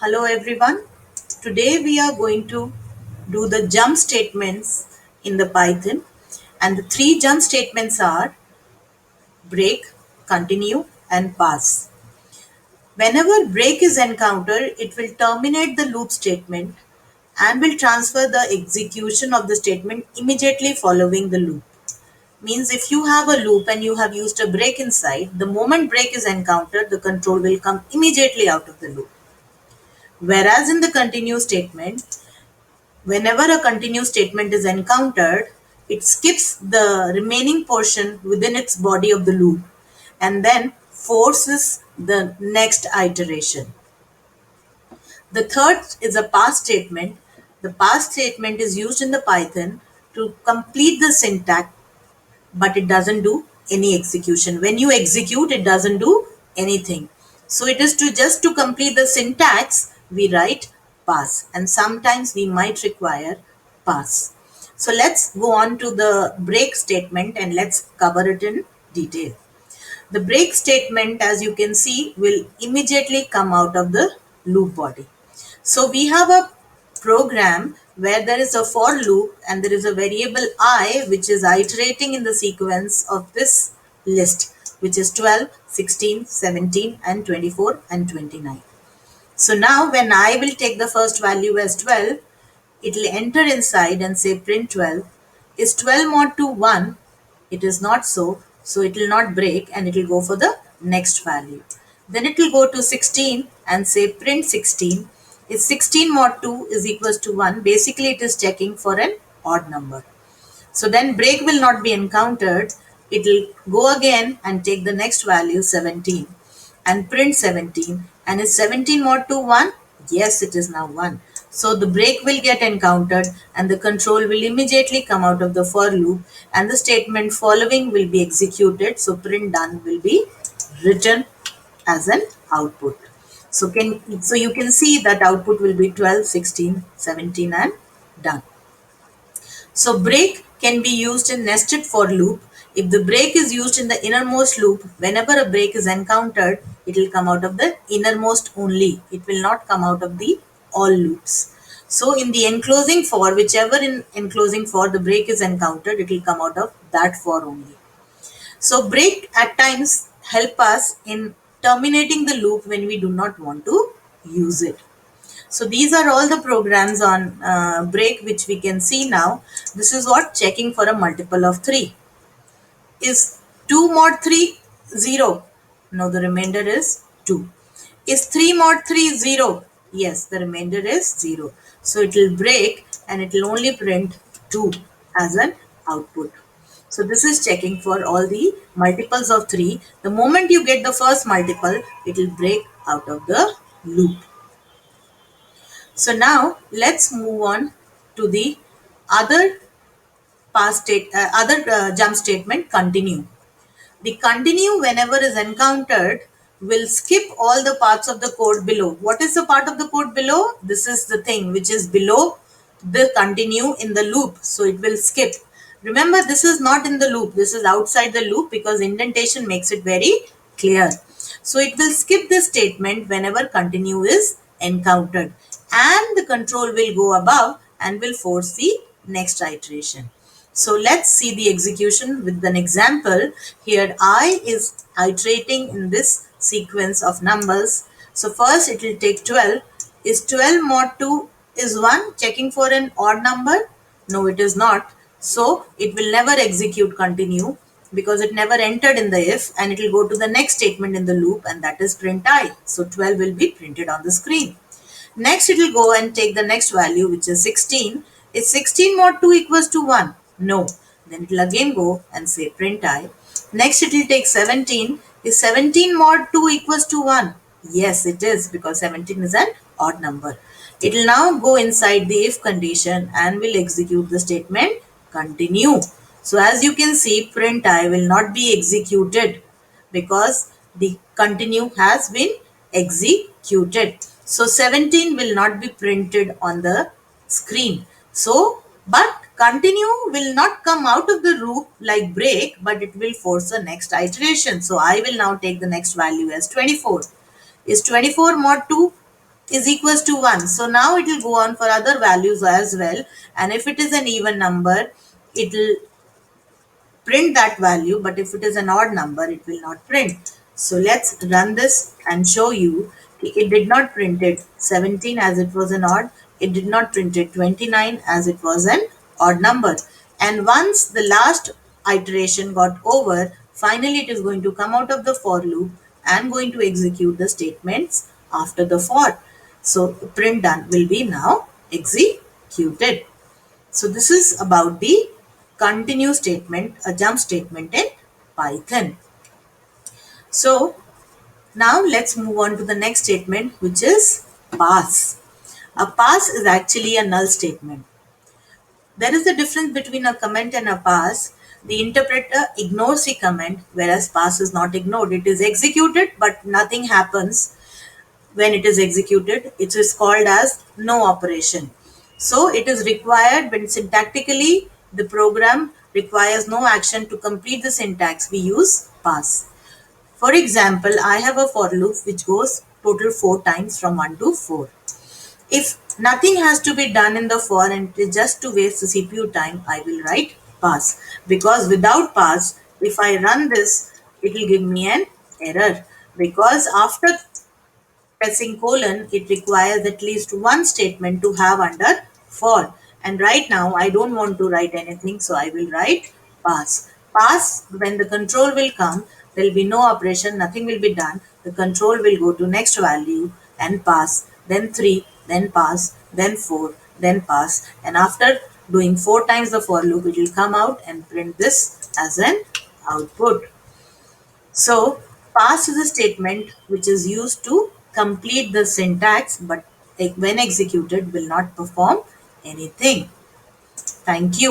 Hello everyone. Today we are going to do the jump statements in the Python, and the three jump statements are break, continue and pass. Whenever break is encountered, it will terminate the loop statement and will transfer the execution of the statement immediately following the loop. Means if you have a loop and you have used a break inside, the moment break is encountered, the control will come immediately out of the loop. Whereas in the continue statement, whenever a continue statement is encountered, it skips the remaining portion within its body of the loop and then forces the next iteration. The third is a pass statement. The pass statement is used in the Python to complete the syntax, but it doesn't do any execution. When you execute, it doesn't do anything. So it is to complete the syntax, we write pass, and sometimes we might require pass. So let's go on to the break statement and let's cover it in detail. The break statement, as you can see, will immediately come out of the loop body. So we have a program where there is a for loop and there is a variable I which is iterating in the sequence of this list, which is 12, 16, 17 and 24 and 29. So now when I will take the first value as 12, it will enter inside and say print 12. Is 12 mod to 1? It is not so. So it will not break and it will go for the next value. Then it will go to 16 and say print 16. Is 16 mod 2 is equals to 1? Basically it is checking for an odd number. So then break will not be encountered. It will go again and take the next value 17 and print 17. And is 17 mod to 1? Yes, it is now 1. So the break will get encountered and the control will immediately come out of the for loop and the statement following will be executed. So print done will be written as an output. So you can see that output will be 12, 16, 17 and done. So break can be used in nested for loop. If the break is used in the innermost loop, whenever a break is encountered, it will come out of the innermost only. It will not come out of the all loops. So in the enclosing for, whichever in enclosing for the break is encountered, it will come out of that for only. So break at times help us in terminating the loop when we do not want to use it. So these are all the programs on break which we can see now. This is what checking for a multiple of 3. Is 2 mod 3 0? No, the remainder is 2. Is 3 mod 3 0? Yes, the remainder is 0. So it will break and it will only print 2 as an output. So this is checking for all the multiples of 3. The moment you get the first multiple, it will break out of the loop. So now let's move on to the other jump statement, continue. The continue, whenever is encountered, will skip all the parts of the code below. What is the part of the code below? This is the thing which is below the continue in the loop. So it will skip. Remember, this is not in the loop. This is outside the loop because indentation makes it very clear. So it will skip this statement whenever continue is encountered, and the control will go above and will force the next iteration. So let's see the execution with an example. Here I is iterating in this sequence of numbers. So first it will take 12. Is 12 mod 2 is 1? Checking for an odd number? No, it is not. So it will never execute continue because it never entered in the if, and it will go to the next statement in the loop, and that is print I. So 12 will be printed on the screen. Next it will go and take the next value, which is 16. Is 16 mod 2 equals to 1? No. Then it will again go and say print I. Next it will take 17. Is 17 mod 2 equals to 1? Yes, it is, because 17 is an odd number. It will now go inside the if condition and will execute the statement continue. So as you can see, print I will not be executed because the continue has been executed. So 17 will not be printed on the screen. So, but continue will not come out of the loop like break, but it will force the next iteration. So I will now take the next value as 24. Is 24 mod 2? is equals to 1. So now it will go on for other values as well, and if it is an even number, it will print that value, but if it is an odd number, it will not print. So let's run this and show you. It did not print it 17 as it was an odd. It did not print it 29 as it was an odd number. And once the last iteration got over, finally it is going to come out of the for loop and going to execute the statements after the for. So print done will be now executed. So this is about the continue statement, a jump statement in Python. So now let's move on to the next statement, which is pass. A pass is actually a null statement. There is a difference between a comment and a pass. The interpreter ignores the comment, whereas pass is not ignored. It is executed, but nothing happens when it is executed. It is called as no operation. So it is required when syntactically the program requires no action to complete the syntax, we use pass. For example, I have a for loop which goes total 4 times from 1 to 4. If nothing has to be done in the for and it is just to waste the CPU time, I will write pass, because without pass, if I run this, it will give me an error, because after pressing colon, it requires at least one statement to have under for. And right now, I don't want to write anything, so I will write pass. Pass, when the control will come, there will be no operation, nothing will be done. The control will go to next value and pass, then 3, then pass, then 4, then pass. And after doing 4 times the for loop, it will come out and print this as an output. So, pass is a statement which is used to complete the syntax, but when executed will not perform anything. Thank you.